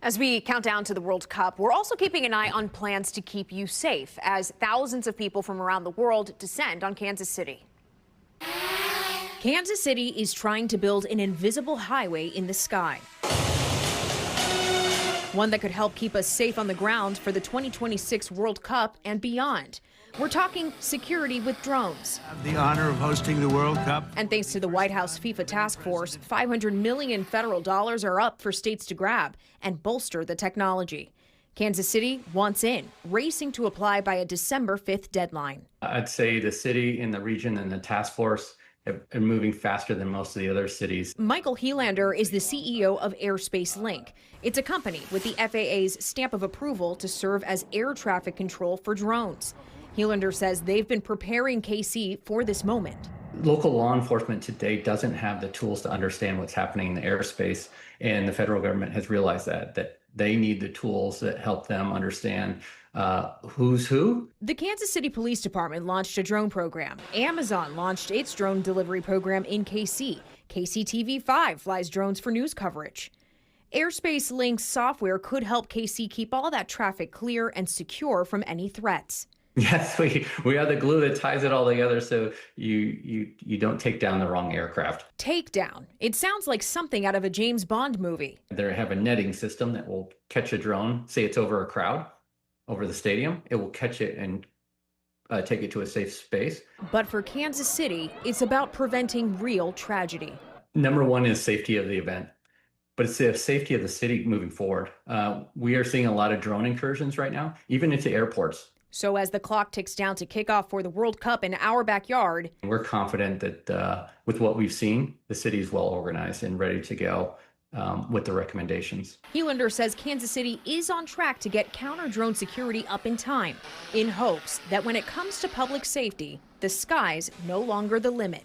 As we count down to the World Cup, we're also keeping an eye on plans to keep you safe as thousands of people from around the world descend on Kansas City. Kansas City is trying to build an invisible highway in the sky. One that could help keep us safe on the ground for the 2026 World Cup and beyond. We're talking security with drones. I have the honor of hosting the World Cup. And thanks to the White House FIFA task force, $500 million federal dollars are up for states to grab and bolster the technology. Kansas City wants in, racing to apply by a December 5th deadline. I'd say the city and the region and the task force are moving faster than most of the other cities. Michael Helander is the CEO of AirspaceLink. It's a company with the FAA's stamp of approval to serve as air traffic control for drones. Helander says they've been preparing KC for this moment. Local law enforcement today doesn't have the tools to understand what's happening in the airspace, and the federal government has realized that they need the tools that help them understand who's who. The Kansas City Police Department launched a drone program. Amazon launched its drone delivery program in KC. KCTV5 flies drones for news coverage. AirspaceLink's software could help KC keep all that traffic clear and secure from any threats. Yes, we are the glue that ties it all together so you don't take down the wrong aircraft. Take down. It sounds like something out of a James Bond movie. They have a netting system that will catch a drone, say it's over a crowd, over the stadium. It will catch it and take it to a safe space. But for Kansas City, it's about preventing real tragedy. Number one is safety of the event, but it's the safety of the city moving forward. We are seeing a lot of drone incursions right now, even into airports. So as the clock ticks down to kickoff for the World Cup in our backyard, we're confident that with what we've seen, the city is well organized and ready to go with the recommendations. Helander says Kansas City is on track to get counter-drone security up in time, in hopes that when it comes to public safety, the sky's no longer the limit.